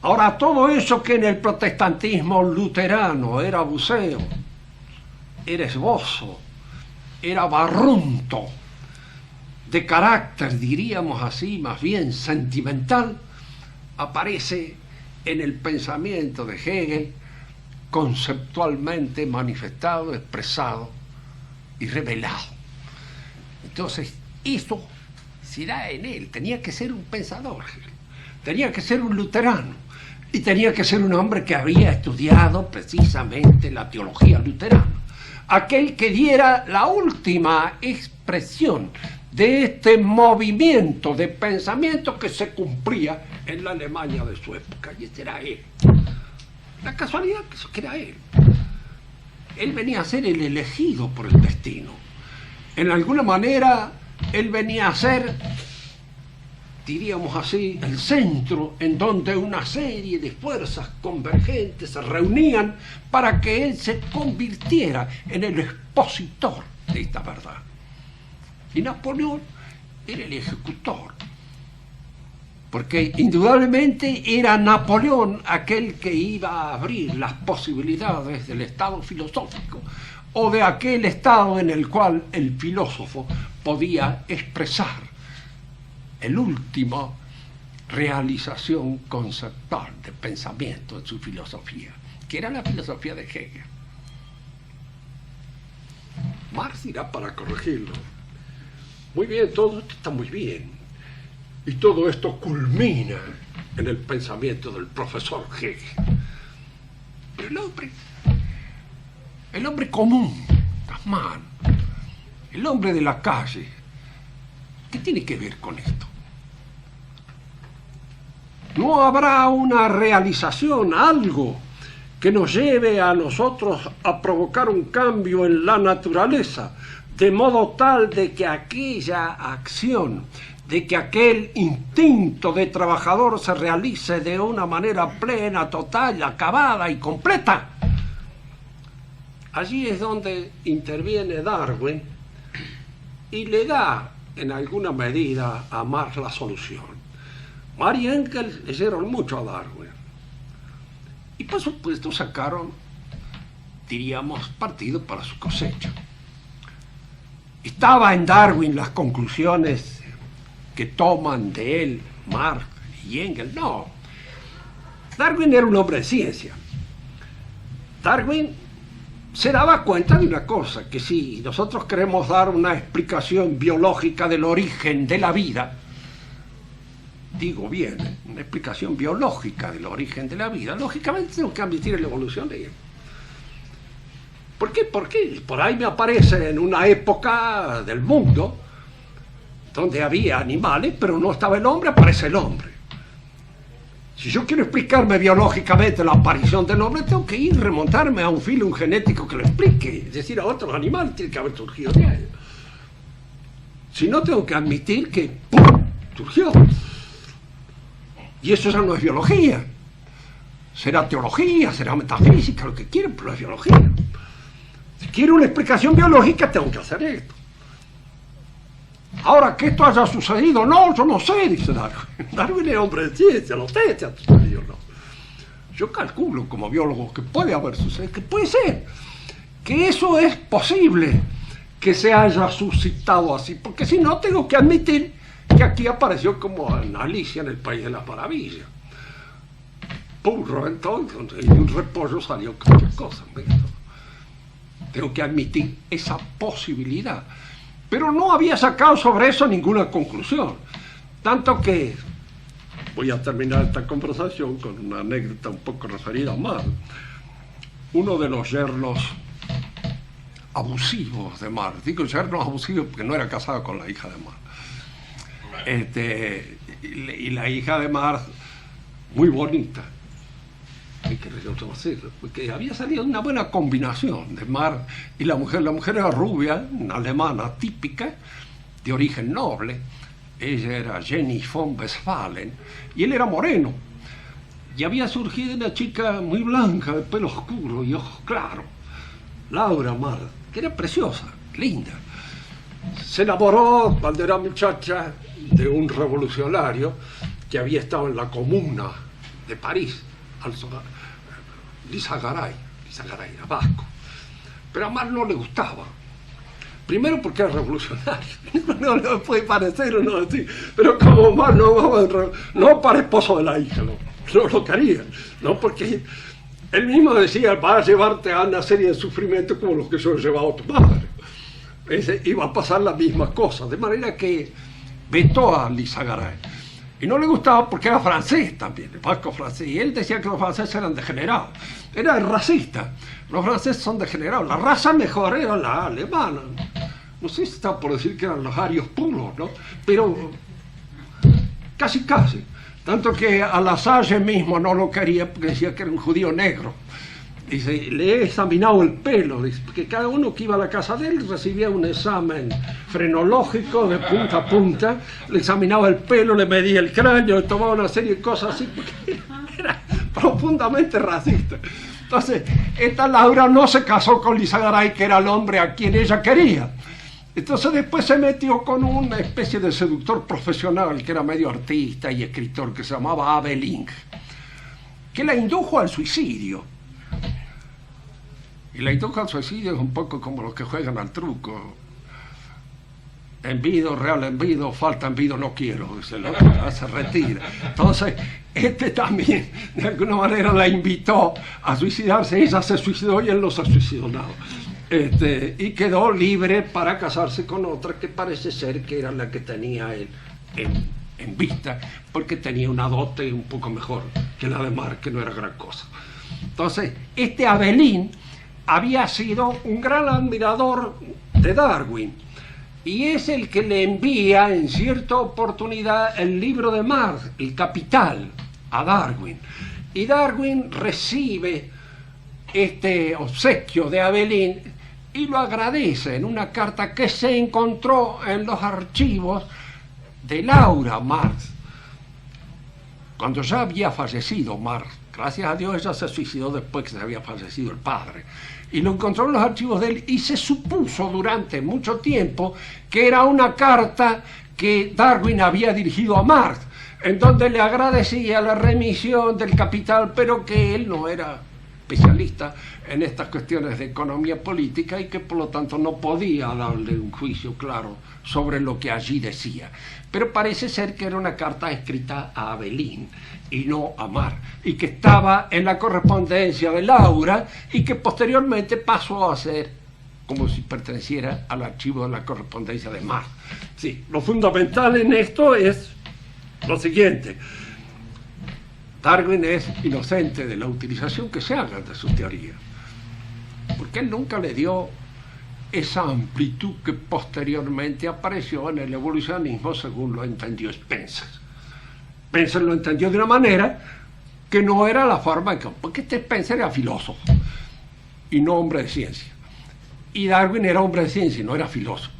Ahora, todo eso que en el protestantismo luterano era buceo, era esbozo, era barrunto, de carácter, diríamos así, más bien sentimental, aparece en el pensamiento de Hegel conceptualmente manifestado, expresado y revelado. Entonces, eso se da en él. Tenía que ser un pensador, Hegel. Tenía que ser un luterano y tenía que ser un hombre que había estudiado precisamente la teología luterana, aquel que diera la última expresión de este movimiento de pensamiento que se cumplía en la Alemania de su época, y este era él. La casualidad que era él. Él venía a ser el elegido por el destino. En alguna manera, él venía a ser, diríamos así, el centro en donde una serie de fuerzas convergentes se reunían para que él se convirtiera en el expositor de esta verdad. Y Napoleón era el ejecutor, porque indudablemente era Napoleón aquel que iba a abrir las posibilidades del estado filosófico, o de aquel estado en el cual el filósofo podía expresar el último realización conceptual de pensamiento en su filosofía, que era la filosofía de Hegel. Marx irá para corregirlo. Muy bien, todo esto está muy bien. Y todo esto culmina en el pensamiento del profesor Hegel. Pero el hombre común, Tasman, el hombre de la calle, ¿qué tiene que ver con esto? ¿No habrá una realización, algo que nos lleve a nosotros a provocar un cambio en la naturaleza, de modo tal de que aquella acción, de que aquel instinto de trabajador se realice de una manera plena, total, acabada y completa? Allí es donde interviene Darwin y le da, en alguna medida, a Marx la solución. Marx y Engels leyeron mucho a Darwin y por supuesto sacaron, diríamos, partido para su cosecha. ¿Estaba en Darwin las conclusiones que toman de él Marx y Engels? No. Darwin era un hombre de ciencia. Darwin se daba cuenta de una cosa, que si nosotros queremos dar una explicación biológica del origen de la vida, digo bien, una explicación biológica del origen de la vida, lógicamente tengo que admitir la evolución de ella. ¿Por qué? Porque por ahí me aparece en una época del mundo donde había animales, pero no estaba el hombre, aparece el hombre. Si yo quiero explicarme biológicamente la aparición del hombre, tengo que remontarme a un filo genético que lo explique, es decir, a otros animales tiene que haber surgido de ahí. Si no, tengo que admitir que ¡pum!, surgió. Y eso ya no es biología. Será teología, será metafísica, lo que quieran, pero es biología. Si quiero una explicación biológica, tengo que hacer esto. Ahora, que esto haya sucedido, no, yo no sé, dice Darwin. Darwin es hombre de ciencia, no sé si ha sucedido o no. Yo calculo como biólogo que puede haber sucedido, que puede ser, que eso es posible, que se haya suscitado así, porque si no, tengo que admitir que aquí apareció como en Alicia en el País de las Maravillas. burro entonces, y un repollo salió cualquier cosa. Tengo que admitir esa posibilidad. Pero no había sacado sobre eso ninguna conclusión. Tanto que voy a terminar esta conversación con una anécdota un poco referida a Mar. Uno de los yernos abusivos de Mar, digo yernos abusivos porque no era casado con la hija de Mar. Y la hija de Mar, muy bonita, porque había salido una buena combinación de Mar y la mujer. La mujer era rubia, una alemana típica, de origen noble. Ella era Jenny von Westphalen y él era moreno. Y había surgido una chica muy blanca, de pelo oscuro y ojos claros, Laura Mar, que era preciosa, linda. Se enamoró cuando era muchacha de un revolucionario que había estado en la Comuna de París, Lizagaray era vasco. Pero a Mar no le gustaba. Primero porque era revolucionario, no le puede parecer o no así, pero como Mar no para esposo de la hija, no lo quería, no, porque él mismo decía, va a llevarte a una serie de sufrimientos como los que yo he llevado a tu madre. Iba a pasar las mismas cosas, de manera que vetó a Lizagaray. Y no le gustaba porque era francés también, el vasco francés, y él decía que los franceses eran degenerados. Era racista, los franceses son degenerados, la raza mejor era la alemana. No sé si está por decir que eran los arios puros, ¿no? Pero casi. Tanto que a La Salle mismo no lo quería porque decía que era un judío negro. Dice, le he examinado el pelo, dice, porque cada uno que iba a la casa de él recibía un examen frenológico de punta a punta, le examinaba el pelo, le medía el cráneo, le tomaba una serie de cosas así, porque era profundamente racista. Entonces, esta Laura no se casó con Lizagaray, que era el hombre a quien ella quería. Entonces después se metió con una especie de seductor profesional, que era medio artista y escritor, que se llamaba Abelin, que la indujo al suicidio. Y la indujo al suicidio es un poco como los que juegan al truco. Envido, real envido, falta envido, no quiero. Se retira. Entonces, también, de alguna manera, la invitó a suicidarse. Ella se suicidó y él no se suicidó nada. Y quedó libre para casarse con otra que parece ser que era la que tenía él en vista, porque tenía una dote un poco mejor que la de Mar, que no era gran cosa. Entonces, Abelin había sido un gran admirador de Darwin y es el que le envía en cierta oportunidad el libro de Mar, El Capital, a Darwin. Y Darwin recibe este obsequio de Abelin y lo agradece en una carta que se encontró en los archivos de Laura Marx, cuando ya había fallecido Marx. Gracias a Dios ella se suicidó después que se había fallecido el padre. Y lo encontró en los archivos de él y se supuso durante mucho tiempo que era una carta que Darwin había dirigido a Marx, en donde le agradecía la remisión del Capital, pero que él no era especialista en estas cuestiones de economía política y que por lo tanto no podía darle un juicio claro sobre lo que allí decía. Pero parece ser que era una carta escrita a Abelin y no a Mar, y que estaba en la correspondencia de Laura y que posteriormente pasó a ser como si perteneciera al archivo de la correspondencia de Mar. Sí, lo fundamental en esto es lo siguiente: Darwin es inocente de la utilización que se haga de su teoría, porque él nunca le dio esa amplitud que posteriormente apareció en el evolucionismo según lo entendió Spencer. Spencer lo entendió de una manera que no era la forma que... porque Spencer era filósofo y no hombre de ciencia, y Darwin era hombre de ciencia y no era filósofo.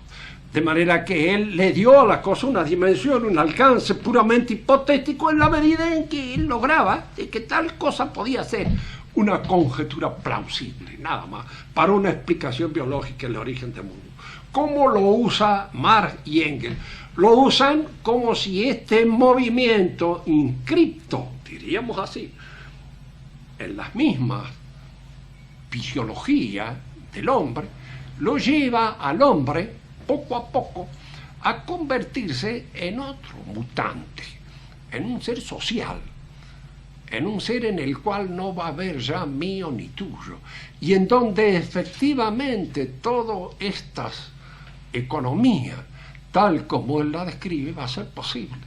De manera que él le dio a la cosa una dimensión, un alcance puramente hipotético en la medida en que él lograba de que tal cosa podía ser una conjetura plausible, nada más, para una explicación biológica del origen del mundo. ¿Cómo lo usa Marx y Engels? Lo usan como si este movimiento inscripto, diríamos así, en las mismas fisiologías del hombre, lo lleva al hombre poco a poco a convertirse en otro mutante, en un ser social, en un ser en el cual no va a haber ya mío ni tuyo, y en donde efectivamente todas estas economías, tal como él la describe, va a ser posible,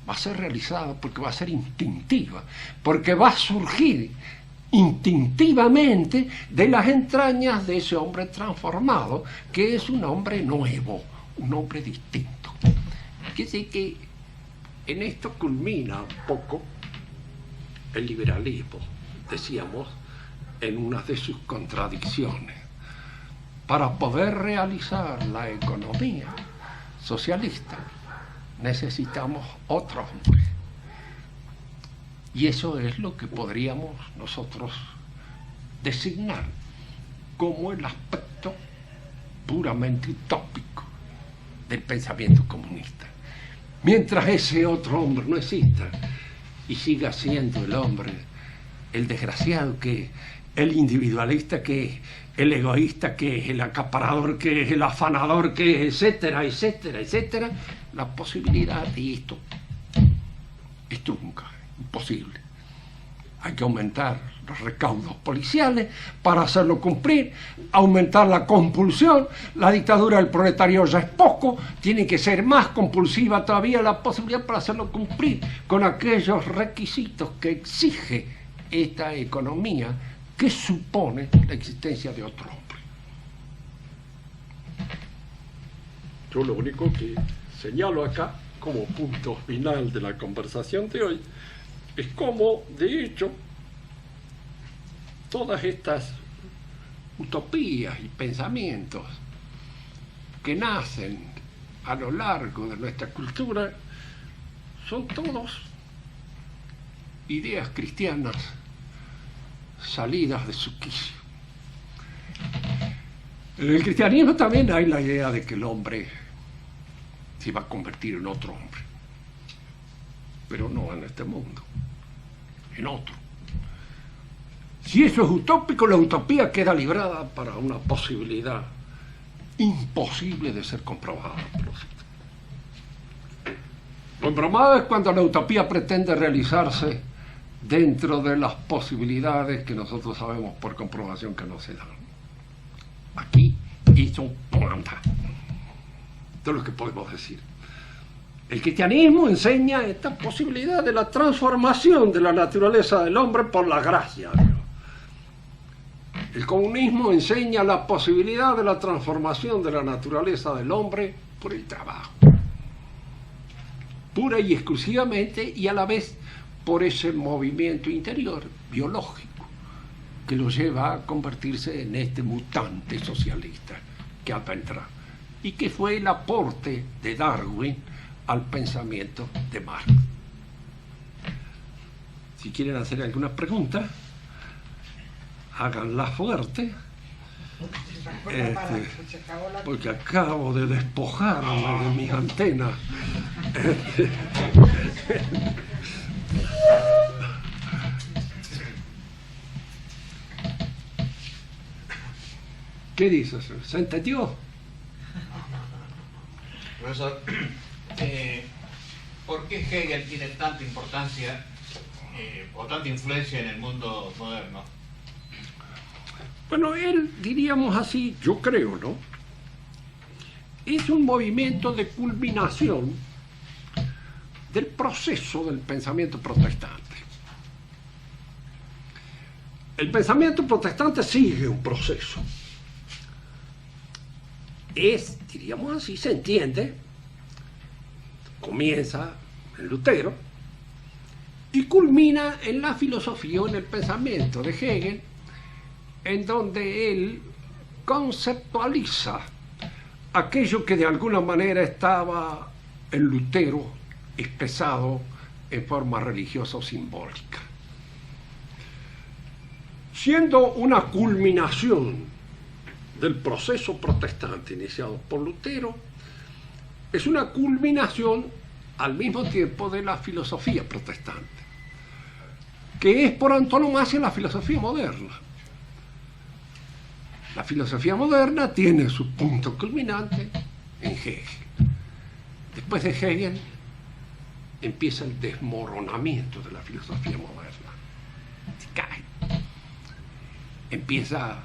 va a ser realizada porque va a ser instintiva, porque va a surgir instintivamente de las entrañas de ese hombre transformado, que es un hombre nuevo, un hombre distinto. Fíjese que en esto culmina un poco el liberalismo, decíamos, en una de sus contradicciones. Para poder realizar la economía socialista necesitamos otro hombre. Y eso es lo que podríamos nosotros designar como el aspecto puramente utópico del pensamiento comunista. Mientras ese otro hombre no exista y siga siendo el hombre, el desgraciado que es, el individualista que es, el egoísta que es, el acaparador que es, el afanador que es, etcétera, etcétera, etcétera, la posibilidad de esto es trunca, imposible. Hay que aumentar los recaudos policiales para hacerlo cumplir, aumentar la compulsión. La dictadura del proletario ya es poco, tiene que ser más compulsiva todavía la posibilidad para hacerlo cumplir con aquellos requisitos que exige esta economía que supone la existencia de otro hombre. Yo lo único que señalo acá como punto final de la conversación de hoy es cómo, de hecho, todas estas utopías y pensamientos que nacen a lo largo de nuestra cultura son todos ideas cristianas salidas de su quicio. En el cristianismo también hay la idea de que el hombre se va a convertir en otro hombre, pero no en este mundo, en otro. Si eso es utópico, la utopía queda librada para una posibilidad imposible de ser comprobada por los científicos. Lo embromado es cuando la utopía pretende realizarse dentro de las posibilidades que nosotros sabemos por comprobación que no se dan. Aquí hizo no anda. Esto es lo que podemos decir. El cristianismo enseña esta posibilidad de la transformación de la naturaleza del hombre por la gracia. El comunismo enseña la posibilidad de la transformación de la naturaleza del hombre por el trabajo. Pura y exclusivamente, y a la vez por ese movimiento interior biológico que lo lleva a convertirse en este mutante socialista que vendrá y que fue el aporte de Darwin al pensamiento de Marx. Si quieren hacer alguna pregunta, háganla fuerte, porque acabo de despojarme de mis antenas. ¿Qué dices? ¿Se entendió? Profesor, ¿por qué Hegel tiene tanta importancia o tanta influencia en el mundo moderno? Bueno, él, diríamos así, yo creo, ¿no? Es un movimiento de culminación del proceso del pensamiento protestante. El pensamiento protestante sigue un proceso. Es, diríamos así, se entiende, comienza en Lutero y culmina en la filosofía o en el pensamiento de Hegel, en donde él conceptualiza aquello que de alguna manera estaba en Lutero expresado en forma religiosa o simbólica. Siendo una culminación del proceso protestante iniciado por Lutero, es una culminación al mismo tiempo de la filosofía protestante, que es por antonomasia la filosofía moderna. La filosofía moderna tiene su punto culminante en Hegel. Después de Hegel empieza el desmoronamiento de la filosofía moderna. Se cae. Empieza,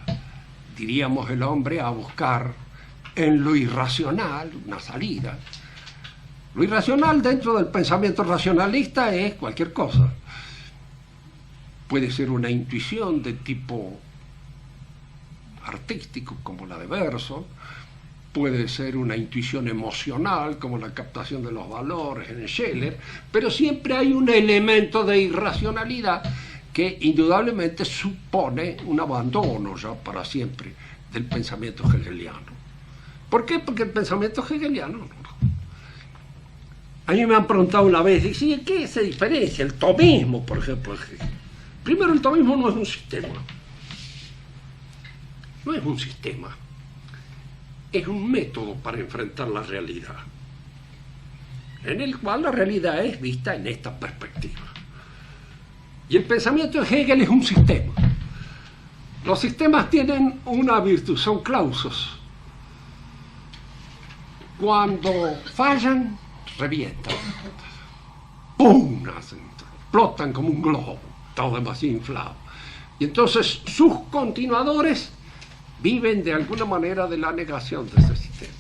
diríamos, el hombre a buscar en lo irracional una salida. Lo irracional dentro del pensamiento racionalista es cualquier cosa. Puede ser una intuición de tipo artístico, como la de Bergson, puede ser una intuición emocional, como la captación de los valores en Scheler, pero siempre hay un elemento de irracionalidad que indudablemente supone un abandono ya para siempre del pensamiento hegeliano. ¿Por qué? Porque el pensamiento hegeliano... A mí me han preguntado una vez, ¿y qué se diferencia? El tomismo, por ejemplo. Primero, el tomismo no es un sistema. No es un sistema. Es un método para enfrentar la realidad, en el cual la realidad es vista en esta perspectiva. Y el pensamiento de Hegel es un sistema. Los sistemas tienen una virtud, son clausos. Cuando fallan, revientan. ¡Pum! Explotan como un globo, todo demasiado inflado. Y entonces sus continuadores viven de alguna manera de la negación de ese sistema.